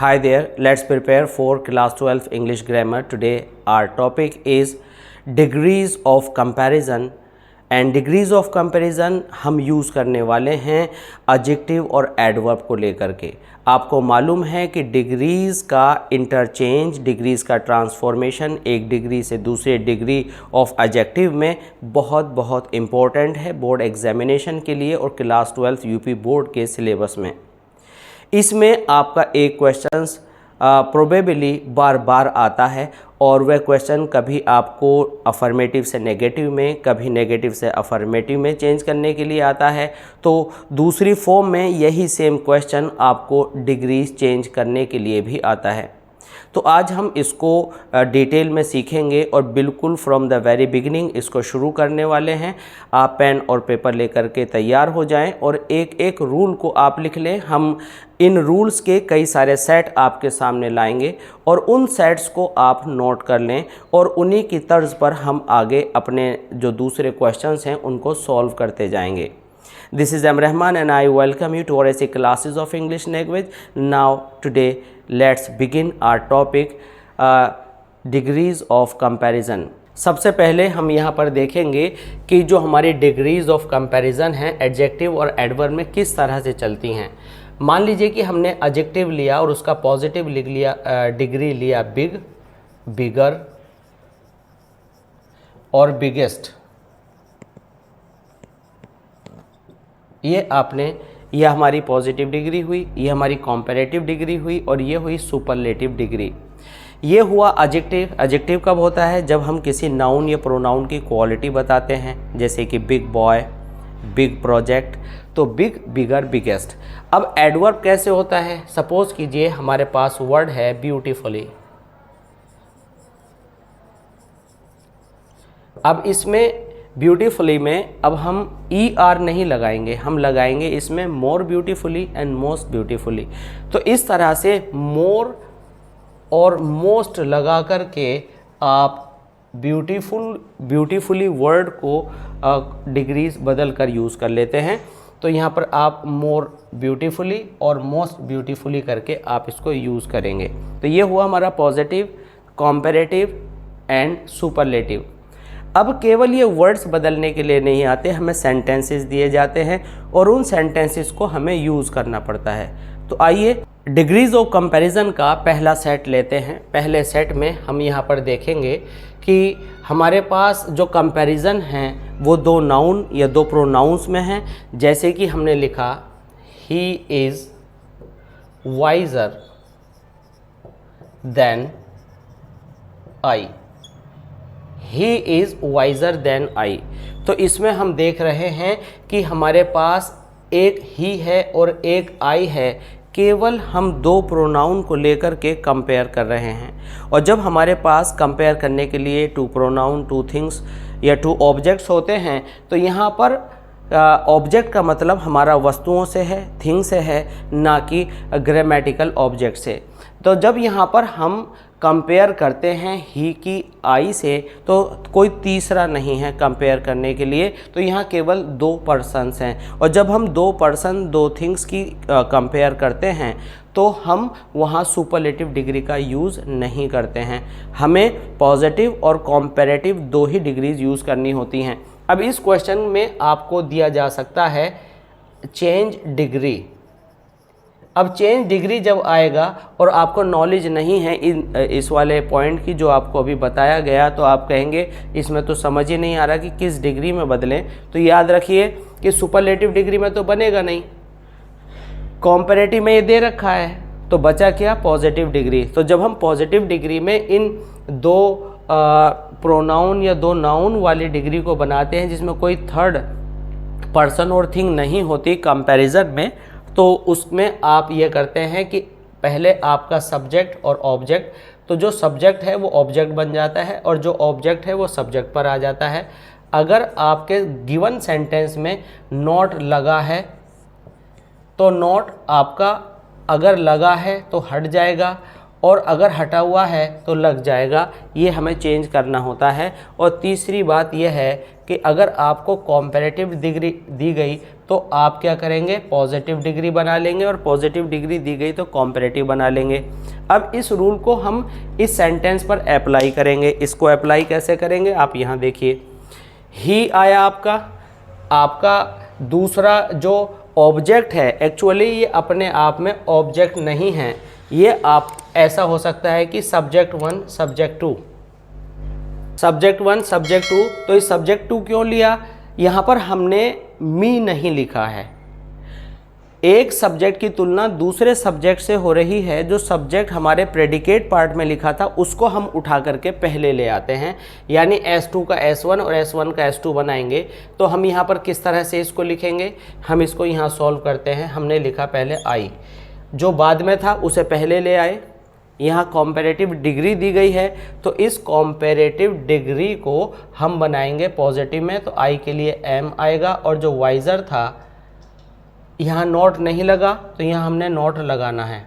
Hi there, let's prepare for class 12 English grammar. Today our topic is degrees of comparison and degrees of comparison हम use करने वाले हैं adjective और adverb को लेकर के। आपको मालूम है कि डिग्रीज़ का इंटरचेंज, डिग्रीज़ का ट्रांसफॉर्मेशन एक डिग्री से दूसरे डिग्री ऑफ एडजेक्टिव में बहुत इम्पोर्टेंट है बोर्ड एग्जामिनेशन के लिए और क्लास 12 यूपी बोर्ड के सिलेबस में। इसमें आपका एक क्वेश्चंस प्रोबेबली बार बार आता है और वह क्वेश्चन कभी आपको अफर्मेटिव से नेगेटिव में, कभी नेगेटिव से अफर्मेटिव में चेंज करने के लिए आता है। तो दूसरी फॉर्म में यही सेम क्वेश्चन आपको डिग्रीज चेंज करने के लिए भी आता है। तो आज हम इसको डिटेल में सीखेंगे और बिल्कुल फ्रॉम द वेरी बिगिनिंग इसको शुरू करने वाले हैं। आप पेन और पेपर लेकर के तैयार हो जाएं और एक एक रूल को आप लिख लें। हम इन रूल्स के कई सारे सेट आपके सामने लाएंगे और उन सेट्स को आप नोट कर लें और उन्हीं की तर्ज पर हम आगे अपने जो दूसरे क्वेश्चंस हैं उनको सॉल्व करते जाएंगे। This is M. Rahman and I welcome you to our AC classes of English language. Now today let's begin our topic degrees of comparison. सबसे पहले हम यहाँ पर देखेंगे कि जो हमारी डिग्रीज ऑफ कंपैरिजन हैं एडजेक्टिव और एडवर्ब में किस तरह से चलती हैं। मान लीजिए कि हमने एडजेक्टिव लिया और उसका पॉजिटिव लिख लिया, डिग्री लिया बिग, बिगर और बिगेस्ट। ये हमारी पॉजिटिव डिग्री हुई, ये हमारी कॉम्पैरेटिव डिग्री हुई और ये हुई सुपरलेटिव डिग्री। ये हुआ एडजेक्टिव। एडजेक्टिव कब होता है? जब हम किसी नाउन या प्रोनाउन की क्वालिटी बताते हैं, जैसे कि बिग बॉय, बिग प्रोजेक्ट। तो बिग, बिगर, बिगेस्ट। अब एडवर्ब कैसे होता है? सपोज कीजिए हमारे पास वर्ड है ब्यूटीफुली। अब इसमें ब्यूटीफुली में अब हम ER नहीं लगाएंगे, हम लगाएंगे इसमें मोर ब्यूटीफुली एंड मोस्ट ब्यूटीफुली। तो इस तरह से मोर और मोस्ट लगा कर के आप ब्यूटीफुली वर्ड को डिग्रीज बदल कर यूज़ कर लेते हैं। तो यहाँ पर आप मोर ब्यूटीफुली और मोस्ट ब्यूटीफुली करके आप इसको यूज़ करेंगे। तो ये हुआ हमारा पॉजिटिव, कॉम्पैरेटिव एंड सुपरलेटिव। अब केवल ये वर्ड्स बदलने के लिए नहीं आते, हमें सेंटेंसेस दिए जाते हैं और उन सेंटेंसेस को हमें यूज़ करना पड़ता है। तो आइए डिग्रीज ऑफ कंपैरिजन का पहला सेट लेते हैं। पहले सेट में हम यहाँ पर देखेंगे कि हमारे पास जो कंपैरिजन हैं वो दो नाउन या दो प्रोनाउंस में हैं। जैसे कि हमने लिखा he is wiser than I, he is wiser than I. तो इसमें हम देख रहे हैं कि हमारे पास एक ही है और एक आई है। केवल हम दो प्रोनाउन को लेकर के कंपेयर कर रहे हैं और जब हमारे पास कंपेयर करने के लिए टू प्रोनाउन, टू थिंग्स या टू ऑब्जेक्ट्स होते हैं तो यहाँ पर ऑब्जेक्ट का मतलब हमारा वस्तुओं से है, थिंग से है, ना कि ग्रामेटिकल ऑब्जेक्ट से। तो जब यहाँ पर हम कंपेयर करते हैं ही की आई से तो कोई तीसरा नहीं है कंपेयर करने के लिए। तो यहाँ केवल दो पर्सन्स हैं और जब हम दो पर्सन, दो थिंग्स की कंपेयर करते हैं तो हम वहाँ सुपरलेटिव डिग्री का यूज़ नहीं करते हैं। हमें पॉजिटिव और कॉम्पैरेटिव दो ही डिग्रीज यूज़ करनी होती हैं। अब इस क्वेश्चन में आपको दिया जा सकता है चेंज डिग्री। अब चेंज डिग्री जब आएगा और आपको नॉलेज नहीं है इस वाले पॉइंट की जो आपको अभी बताया गया, तो आप कहेंगे इसमें तो समझ ही नहीं आ रहा कि किस डिग्री में बदलें। तो याद रखिए कि सुपरलेटिव डिग्री में तो बनेगा नहीं, कॉम्पैरेटिव में ये दे रखा है, तो बचा क्या? Positive degree. तो जब हम पॉजिटिव डिग्री में इन दो प्रोनाउन या दो नाउन वाली डिग्री को बनाते हैं जिसमें कोई थर्ड पर्सन और थिंग नहीं होती कंपैरिजन में, तो उसमें आप ये करते हैं कि पहले आपका सब्जेक्ट और ऑब्जेक्ट, तो जो सब्जेक्ट है वो ऑब्जेक्ट बन जाता है और जो ऑब्जेक्ट है वो सब्जेक्ट पर आ जाता है। अगर आपके गिवन सेंटेंस में नॉट लगा है तो नॉट आपका अगर लगा है तो हट जाएगा और अगर हटा हुआ है तो लग जाएगा, ये हमें चेंज करना होता है। और तीसरी बात यह है कि अगर आपको कॉम्पैरेटिव डिग्री दी गई तो आप क्या करेंगे, पॉजिटिव डिग्री बना लेंगे, और पॉजिटिव डिग्री दी गई तो कॉम्पैरेटिव बना लेंगे। अब इस रूल को हम इस सेंटेंस पर अप्लाई करेंगे। इसको अप्लाई कैसे करेंगे, आप यहाँ देखिए, ही आया आपका दूसरा जो ऑब्जेक्ट है, एक्चुअली ये अपने आप में ऑब्जेक्ट नहीं है, ये आप ऐसा हो सकता है कि सब्जेक्ट 1 सब्जेक्ट 2, सब्जेक्ट 1 सब्जेक्ट 2। तो इस सब्जेक्ट 2 क्यों लिया, यहाँ पर हमने मी नहीं लिखा है। एक सब्जेक्ट की तुलना दूसरे सब्जेक्ट से हो रही है, जो सब्जेक्ट हमारे प्रेडिकेट पार्ट में लिखा था उसको हम उठा करके पहले ले आते हैं, यानी S2 का S1 और S1 का S2 बनाएंगे। तो हम यहाँ पर किस तरह से इसको लिखेंगे, हम इसको यहाँ सॉल्व करते हैं। हमने लिखा पहले I, जो बाद में था उसे पहले ले आए। यहाँ कॉम्पैरेटिव डिग्री दी गई है, तो इस कॉम्पैरेटिव डिग्री को हम बनाएंगे पॉजिटिव में, तो I के लिए M आएगा। और जो वाइज़र था, यहाँ नॉट नहीं लगा तो यहाँ हमने नॉट लगाना है,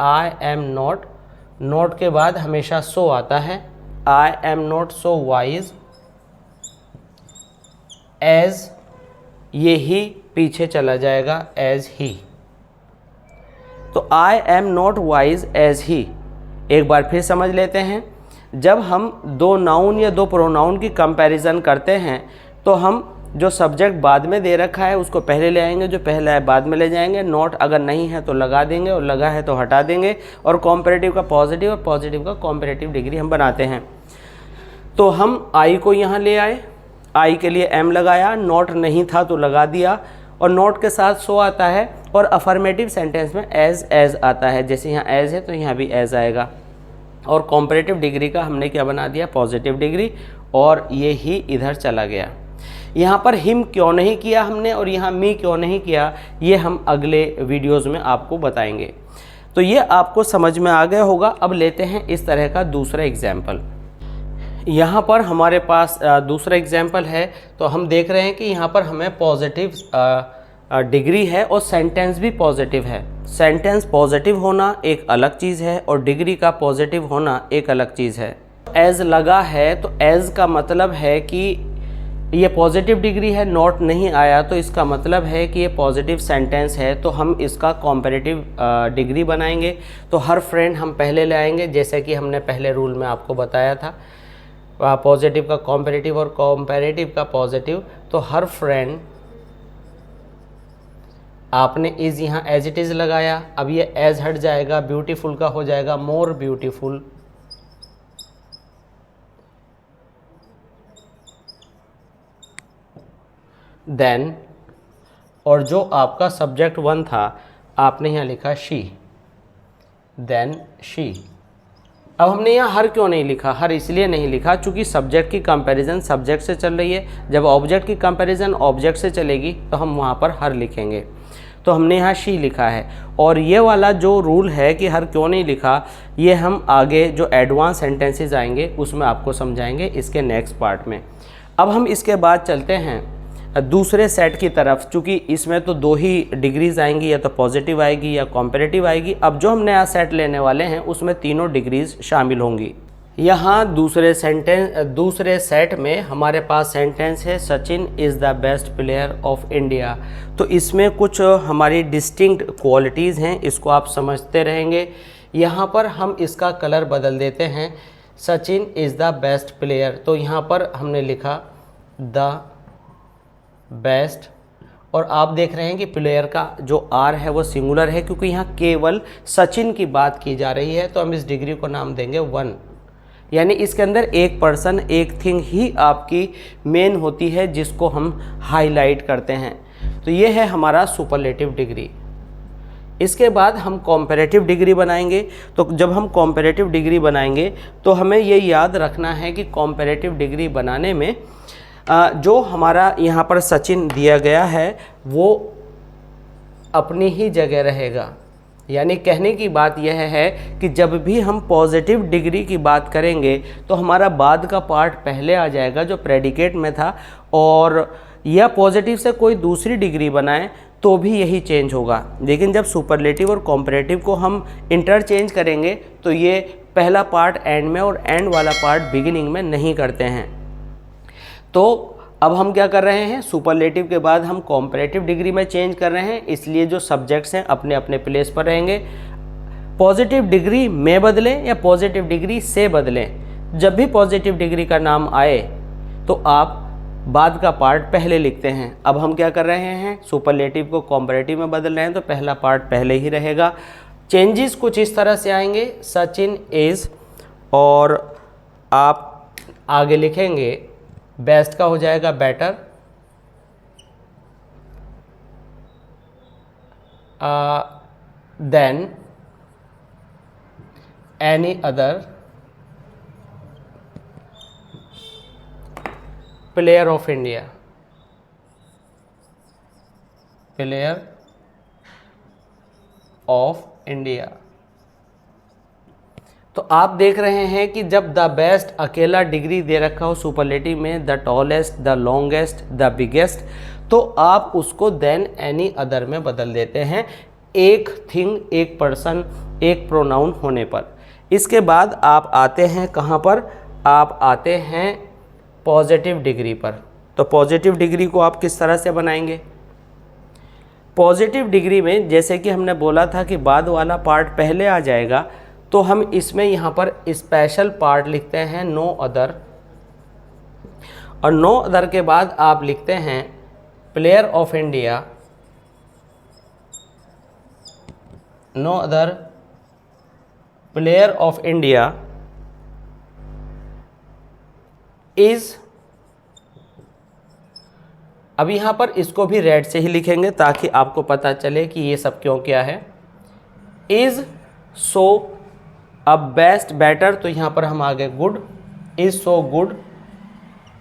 आई एम नॉट। नॉट के बाद हमेशा सो आता है, I am not so wise as, ये ही पीछे चला जाएगा एज ही। तो I am not wise as he, एक बार फिर समझ लेते हैं। जब हम दो नाउन या दो प्रोनाउन की कंपैरिजन करते हैं तो हम जो सब्जेक्ट बाद में दे रखा है उसको पहले ले आएंगे, जो पहला है बाद में ले जाएंगे। नॉट अगर नहीं है तो लगा देंगे, और लगा है तो हटा देंगे। और कॉम्पैरेटिव का पॉजिटिव और पॉजिटिव का कॉम्पैरेटिव डिग्री हम बनाते हैं। तो हम आई को यहाँ ले आए, आई के लिए एम लगाया, नॉट नहीं था तो लगा दिया, और नॉट के साथ सो आता है। और अफर्मेटिव सेंटेंस में एज आता है, जैसे यहाँ एज है तो यहाँ भी एज आएगा। और कॉम्पैरेटिव डिग्री का हमने क्या बना दिया, पॉजिटिव डिग्री, और ये ही इधर चला गया। यहाँ पर हिम क्यों नहीं किया हमने, और यहाँ मी क्यों नहीं किया, ये हम अगले वीडियोज़ में आपको बताएंगे। तो ये आपको समझ में आ गया होगा। अब लेते हैं इस तरह का दूसरा एग्जाम्पल। यहाँ पर हमारे पास दूसरा एग्जाम्पल है, तो हम देख रहे हैं कि यहाँ पर हमें पॉजिटिव डिग्री है और सेंटेंस भी पॉजिटिव है। सेंटेंस पॉजिटिव होना एक अलग चीज़ है और डिग्री का पॉजिटिव होना एक अलग चीज़ है। एज लगा है तो एज का मतलब है कि ये पॉजिटिव डिग्री है, नॉट नहीं आया तो इसका मतलब है कि ये पॉजिटिव सेंटेंस है, तो हम इसका कॉम्पैरेटिव डिग्री बनाएंगे। तो हर फ्रेंड हम पहले ले आएंगे, जैसे कि हमने पहले रूल में आपको बताया था, पॉजिटिव का कॉम्पैरेटिव और कॉम्पैरेटिव का पॉजिटिव। तो हर फ्रेंड, आपने इज़ यहाँ एज इट इज़ लगाया, अब ये एज हट जाएगा, ब्यूटीफुल का हो जाएगा मोर ब्यूटीफुल। देन, और जो आपका सब्जेक्ट 1 था आपने यहाँ लिखा शी, देन शी। अब हमने यहाँ हर क्यों नहीं लिखा, हर इसलिए नहीं लिखा चूँकि सब्जेक्ट की कंपैरिजन सब्जेक्ट से चल रही है। जब ऑब्जेक्ट की कंपैरिजन ऑब्जेक्ट से चलेगी तो हम वहाँ पर हर लिखेंगे। तो हमने यहाँ शी लिखा है। और ये वाला जो रूल है कि हर क्यों नहीं लिखा, ये हम आगे जो एडवांस सेंटेंसेस आएंगे उसमें आपको समझाएंगे इसके नेक्स्ट पार्ट में। अब हम इसके बाद चलते हैं दूसरे सेट की तरफ, चूँकि इसमें तो दो ही डिग्रीज आएंगी, या तो पॉजिटिव आएगी या कॉम्पैरेटिव आएगी। अब जो हम नया सेट लेने वाले हैं उसमें तीनों डिग्रीज शामिल होंगी। यहाँ दूसरे सेट में हमारे पास सेंटेंस है Sachin is the best player of India. तो इसमें कुछ हमारी डिस्टिंक्ट क्वालिटीज़ हैं, इसको आप समझते रहेंगे। यहाँ पर हम इसका कलर बदल देते हैं, Sachin is the best player. तो यहाँ पर हमने लिखा द बेस्ट, और आप देख रहे हैं कि प्लेयर का जो आर है वो सिंगुलर है, क्योंकि यहाँ केवल सचिन की बात की जा रही है। तो हम इस डिग्री को नाम देंगे 1, यानी इसके अंदर एक पर्सन एक थिंग ही आपकी मेन होती है जिसको हम हाईलाइट करते हैं। तो ये है हमारा सुपरलेटिव डिग्री। इसके बाद हम कॉम्पैरेटिव डिग्री बनाएंगे। तो जब हम कॉम्पैरेटिव डिग्री बनाएंगे तो हमें ये याद रखना है कि कॉम्पैरेटिव डिग्री बनाने में जो हमारा यहाँ पर सचिन दिया गया है वो अपनी ही जगह रहेगा। यानी कहने की बात यह है कि जब भी हम पॉजिटिव डिग्री की बात करेंगे तो हमारा बाद का पार्ट पहले आ जाएगा जो प्रेडिकेट में था, और यह पॉजिटिव से कोई दूसरी डिग्री बनाए तो भी यही चेंज होगा। लेकिन जब सुपरलेटिव और कॉम्परेटिव को हम इंटरचेंज करेंगे तो ये पहला पार्ट एंड में और एंड वाला पार्ट बिगिनिंग में नहीं करते हैं। तो अब हम क्या कर रहे हैं, सुपरलेटिव के बाद हम कॉम्परेटिव डिग्री में चेंज कर रहे हैं, इसलिए जो सब्जेक्ट्स हैं अपने अपने प्लेस पर रहेंगे। पॉजिटिव डिग्री में बदलें या पॉजिटिव डिग्री से बदलें, जब भी पॉजिटिव डिग्री का नाम आए तो आप बाद का पार्ट पहले लिखते हैं। अब हम क्या कर रहे हैं, सुपरलेटिव को कॉम्परेटिव में बदल रहे हैं तो पहला पार्ट पहले ही रहेगा। चेंजेस कुछ इस तरह से आएंगे, सचिन इज, और आप आगे लिखेंगे बेस्ट का हो जाएगा better, than any other player of India, player of India. तो आप देख रहे हैं कि जब द बेस्ट अकेला डिग्री दे रखा हो सुपरलेटिव में, the tallest, the longest, the biggest, तो आप उसको देन एनी अदर में बदल देते हैं, एक थिंग, एक पर्सन, एक प्रोनाउन होने पर। इसके बाद आप आते हैं कहाँ पर, आप आते हैं पॉजिटिव डिग्री पर। तो पॉजिटिव डिग्री को आप किस तरह से बनाएंगे, पॉजिटिव डिग्री में जैसे कि हमने बोला था कि बाद वाला पार्ट पहले आ जाएगा, तो हम इसमें यहाँ पर स्पेशल पार्ट लिखते हैं नो अदर, और नो अदर के बाद आप लिखते हैं player of India, no other player of India is. अब यहाँ पर इसको भी रेड से ही लिखेंगे ताकि आपको पता चले कि ये सब क्यों क्या है। इज सो, अब बेस्ट बेटर, तो यहाँ पर हम आगे good, is so good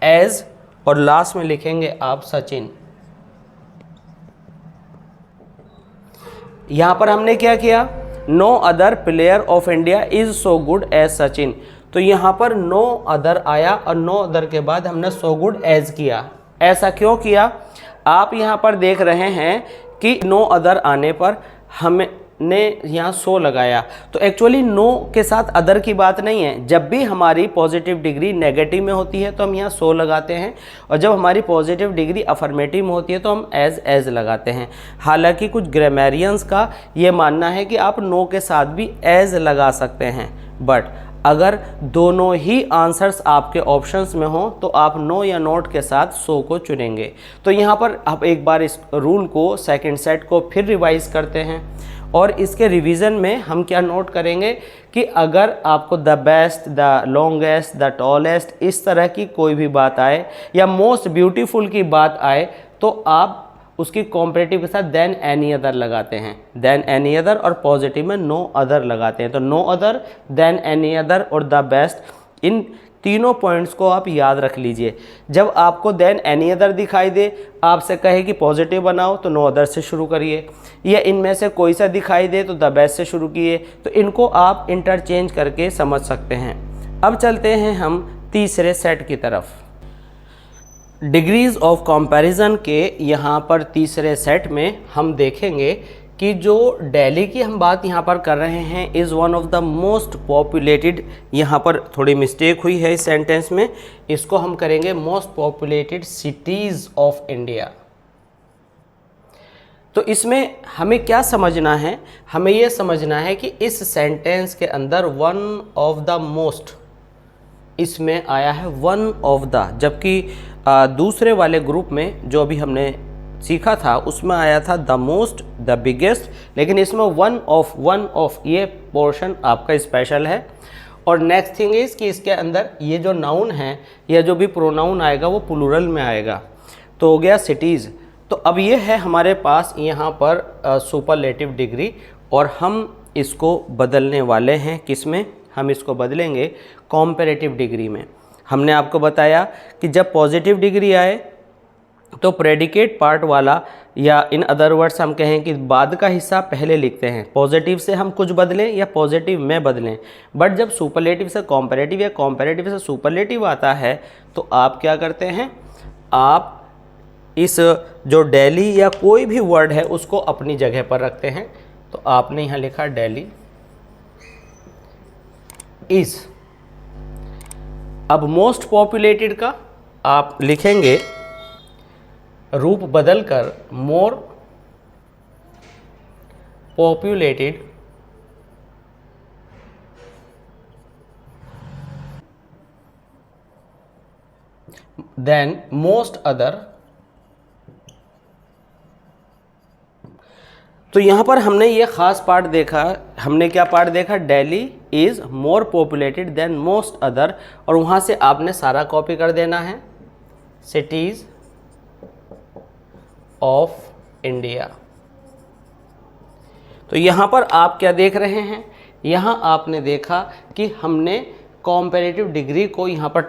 as, और लास्ट में लिखेंगे आप सचिन। यहाँ पर हमने क्या किया, no other player of India is so good as Sachin, तो यहाँ पर नो अदर आया और नो अदर के बाद हमने सो गुड एज किया। ऐसा क्यों किया, आप यहाँ पर देख रहे हैं कि नो अदर आने पर हमने यहाँ सो लगाया, तो एक्चुअली नो के साथ अदर की बात नहीं है। जब भी हमारी पॉजिटिव डिग्री नेगेटिव में होती है तो हम यहाँ सो लगाते हैं, और जब हमारी पॉजिटिव डिग्री अफर्मेटिव में होती है तो हम एज लगाते हैं। हालांकि कुछ ग्रामेरियंस का ये मानना है कि आप नो के साथ भी एज लगा सकते हैं, बट अगर दोनों ही आंसर्स आपके ऑप्शंस में हों तो आप नो या नोट के साथ सो को चुनेंगे। तो यहाँ पर आप एक बार इस रूल को, सेकंड सेट को फिर रिवाइज करते हैं, और इसके रिवीजन में हम क्या नोट करेंगे कि अगर आपको the best, the longest, the tallest, इस तरह की कोई भी बात आए या मोस्ट ब्यूटीफुल की बात आए तो आप उसकी कॉम्परेटिव के साथ देन एनी अदर लगाते हैं, देन एनी अदर, और पॉजिटिव में नो अदर लगाते हैं। तो no other, than any other और द बेस्ट, इन तीनों पॉइंट्स को आप याद रख लीजिए। जब आपको देन एनी अदर दिखाई दे, आपसे कहे कि पॉजिटिव बनाओ तो नो अदर से शुरू करिए, या इनमें से कोई सा दिखाई दे तो द बेस्ट से शुरू किए, तो इनको आप इंटरचेंज करके समझ सकते हैं। अब चलते हैं हम तीसरे सेट की तरफ। डिग्रीज ऑफ कंपैरिजन के यहाँ पर तीसरे सेट में हम देखेंगे कि जो दिल्ली की हम बात यहाँ पर कर रहे हैं, is one of the most populated, यहाँ पर थोड़ी मिस्टेक हुई है इस सेंटेंस में, इसको हम करेंगे most populated cities of India. तो इसमें हमें क्या समझना है, हमें ये समझना है कि इस सेंटेंस के अंदर वन ऑफ द मोस्ट, इसमें आया है वन ऑफ द, जबकि दूसरे वाले ग्रुप में जो अभी हमने सीखा था उसमें आया था द मोस्ट, द बिगेस्ट, लेकिन इसमें वन ऑफ ये पोर्शन आपका स्पेशल है। और नेक्स्ट थिंग इज़ कि इसके अंदर ये जो नाउन है या जो भी प्रोनाउन आएगा वो प्लूरल में आएगा। तो हो गया सिटीज़। तो अब ये है हमारे पास यहाँ पर सुपरलेटिव डिग्री, और हम इसको बदलने वाले हैं किस में, हम इसको बदलेंगे कॉम्पैरेटिव डिग्री में। हमने आपको बताया कि जब पॉजिटिव डिग्री आए तो प्रेडिकेट पार्ट वाला, या इन अदर वर्ड्स हम कहें कि बाद का हिस्सा पहले लिखते हैं। पॉजिटिव से हम कुछ बदलें या पॉजिटिव में बदलें, बट जब सुपरलेटिव से कॉम्पैरेटिव या कॉम्पैरेटिव से सुपरलेटिव आता है तो आप क्या करते हैं, आप इस जो दिल्ली या कोई भी वर्ड है उसको अपनी जगह पर रखते हैं। तो आपने यहाँ लिखा दिल्ली इज। अब मोस्ट पॉपुलेटेड का आप लिखेंगे रूप बदलकर मोर पॉपुलेटेड देन मोस्ट अदर। तो यहाँ पर हमने ये ख़ास पार्ट देखा। हमने क्या पार्ट देखा? Delhi is more populated than most other, और वहाँ से आपने सारा कॉपी कर देना है, सिटीज़ ऑफ इंडिया। तो यहाँ पर आप क्या देख रहे हैं? यहाँ आपने देखा कि हमने कॉम्पेरेटिव डिग्री को यहाँ पर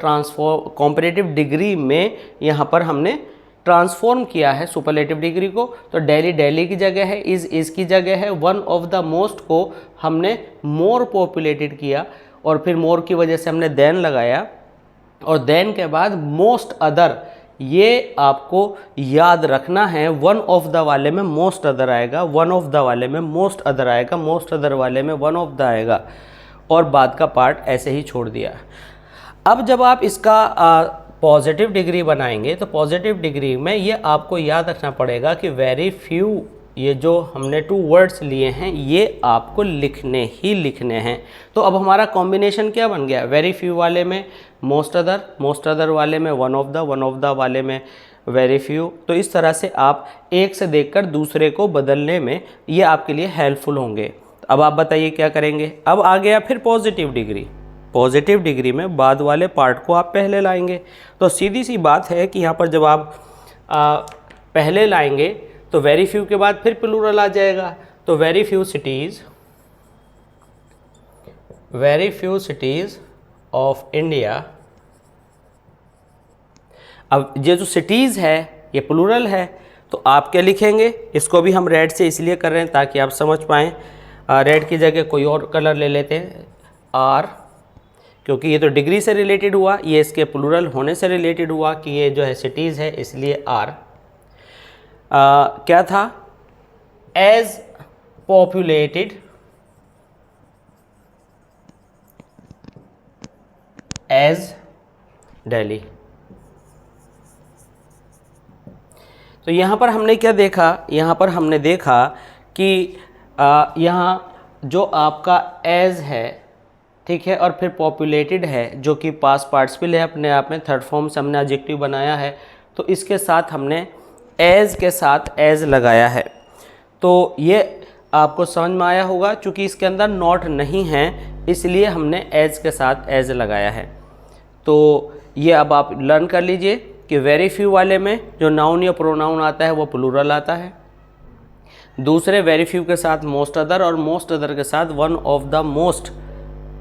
कॉम्पेरेटिव डिग्री में यहाँ पर हमने ट्रांसफॉर्म किया है सुपरलेटिव डिग्री को। तो दिल्ली की जगह है, इज़ की जगह है, वन ऑफ द मोस्ट को हमने मोर पॉपुलेटेड किया, और फिर मोर की वजह से हमने देन लगाया, और देन के बाद मोस्ट अदर। ये आपको याद रखना है, वन ऑफ द वाले में मोस्ट अदर आएगा, वन ऑफ द वाले में मोस्ट अदर आएगा, मोस्ट अदर वाले में वन ऑफ द आएगा, और बाद का पार्ट ऐसे ही छोड़ दिया। अब जब आप इसका पॉजिटिव डिग्री बनाएंगे तो पॉजिटिव डिग्री में ये आपको याद रखना पड़ेगा कि वेरी फ्यू, ये जो हमने 2 वर्ड्स लिए हैं ये आपको लिखने ही लिखने हैं। तो अब हमारा कॉम्बिनेशन क्या बन गया? वेरी फ्यू वाले में मोस्ट अदर वाले में वन ऑफ द वाले में वेरी फ्यू। तो इस तरह से आप एक से देखकर दूसरे को बदलने में ये आपके लिए हेल्पफुल होंगे। अब आप बताइए क्या करेंगे? अब आ गया फिर पॉजिटिव डिग्री। पॉजिटिव डिग्री में बाद वाले पार्ट को आप पहले लाएंगे। तो सीधी सी बात है कि यहाँ पर जब आप पहले लाएंगे तो वेरी फ्यू के बाद फिर प्लूरल आ जाएगा। तो very few cities of India. अब ये जो सिटीज़ है ये प्लूरल है, तो आप क्या लिखेंगे? इसको भी हम रेड से इसलिए कर रहे हैं ताकि आप समझ पाएँ। रेड की जगह कोई और कलर ले लेते हैं, आर, क्योंकि ये तो डिग्री से रिलेटेड हुआ, ये इसके प्लूरल होने से रिलेटेड हुआ कि ये जो है सिटीज़ है, इसलिए आर। क्या था? As populated as Delhi. तो यहाँ पर हमने क्या देखा? यहाँ पर हमने देखा कि यहाँ जो आपका एज है, ठीक है, और फिर पॉपुलेटेड है जो कि पास्ट पार्टिसिपल है, अपने आप में थर्ड फॉर्म से हमने एडजेक्टिव बनाया है, तो इसके साथ हमने एज के साथ एज लगाया है। तो ये आपको समझ में आया होगा, चूँकि इसके अंदर नॉट नहीं है इसलिए हमने एज के साथ एज लगाया है। तो ये अब आप लर्न कर लीजिए कि वेरी फ्यू वाले में जो नाउन या प्रोनाउन आता है वो प्लूरल आता है, दूसरे वेरी फ्यू के साथ मोस्ट अदर, और मोस्ट अदर के साथ one of the most,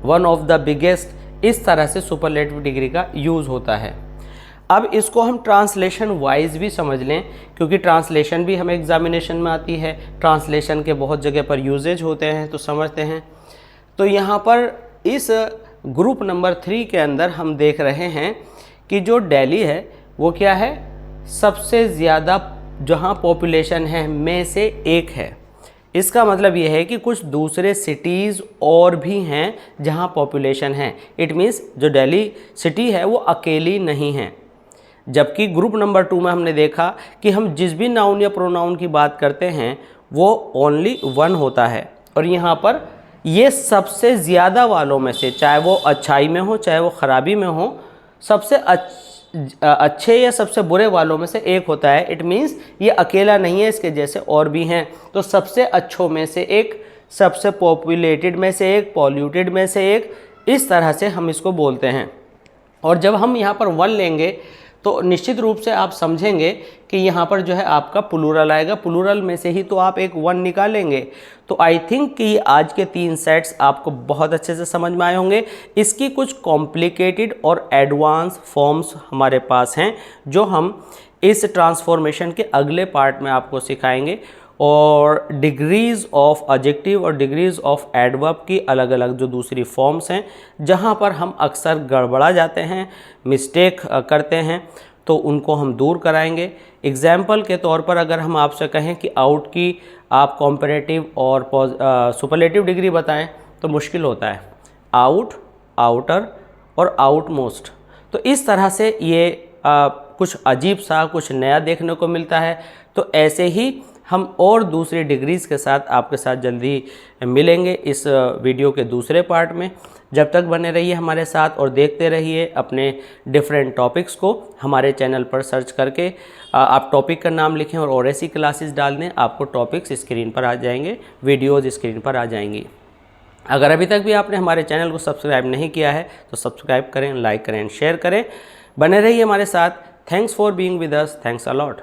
one of the biggest. इस तरह से सुपरलेटिव डिग्री का यूज़ होता है। अब इसको हम ट्रांसलेशन वाइज भी समझ लें, क्योंकि ट्रांसलेशन भी हमें एग्जामिनेशन में आती है, ट्रांसलेशन के बहुत जगह पर यूजेज होते हैं, तो समझते हैं। तो यहाँ पर इस ग्रुप नंबर 3 के अंदर हम देख रहे हैं कि जो दिल्ली है वो क्या है? सबसे ज़्यादा जहाँ पॉपुलेशन है में से एक है। इसका मतलब ये है कि कुछ दूसरे सिटीज़ और भी हैं जहाँ पॉपुलेशन है। इट मीन्स जो दिल्ली सिटी है वो अकेली नहीं है। जबकि ग्रुप नंबर 2 में हमने देखा कि हम जिस भी नाउन या प्रोनाउन की बात करते हैं वो ओनली 1 होता है, और यहाँ पर ये सबसे ज़्यादा वालों में से, चाहे वो अच्छाई में हो चाहे वो ख़राबी में हो, सबसे अच्छे या सबसे बुरे वालों में से एक होता है। इट मीन्स ये अकेला नहीं है, इसके जैसे और भी हैं। तो सबसे अच्छों में से एक, सबसे पॉपुलेटेड में से एक, पॉल्यूटेड में से एक, इस तरह से हम इसको बोलते हैं। और जब हम यहाँ पर 1 लेंगे तो निश्चित रूप से आप समझेंगे कि यहाँ पर जो है आपका प्लूरल आएगा, प्लूरल में से ही तो आप एक 1 निकालेंगे। तो आई थिंक कि आज के 3 सेट्स आपको बहुत अच्छे से समझ में आए होंगे। इसकी कुछ कॉम्प्लिकेटेड और एडवांस फॉर्म्स हमारे पास हैं जो हम इस ट्रांसफॉर्मेशन के अगले पार्ट में आपको सिखाएंगे, और डिग्रीज़ ऑफ एडजेक्टिव और डिग्रीज़ ऑफ एडवर्ब की अलग अलग जो दूसरी फॉर्म्स हैं जहाँ पर हम अक्सर गड़बड़ा जाते हैं, मिस्टेक करते हैं। तो उनको हम दूर कराएंगे। एग्जाम्पल के तौर पर अगर हम आपसे कहें कि आउट की आप कॉम्परेटिव और सुपरलेटिव डिग्री बताएं तो मुश्किल होता है। आउट, आउटर और आउटमोस्ट, तो इस तरह से ये कुछ अजीब सा, कुछ नया देखने को मिलता है। तो ऐसे ही हम और दूसरी डिग्रीज़ के साथ आपके साथ जल्दी मिलेंगे इस वीडियो के दूसरे पार्ट में। जब तक बने रहिए हमारे साथ और देखते रहिए अपने डिफरेंट टॉपिक्स को। हमारे चैनल पर सर्च करके आप टॉपिक का नाम लिखें और ऐसी क्लासेस डाल दें, आपको टॉपिक्स स्क्रीन पर आ जाएंगे, वीडियोज़ स्क्रीन पर आ जाएंगी। अगर अभी तक भी आपने हमारे चैनल को सब्सक्राइब नहीं किया है तो सब्सक्राइब करें, लाइक करें, शेयर करें। बने रहिए हमारे साथ। Thanks for being with us. Thanks a lot.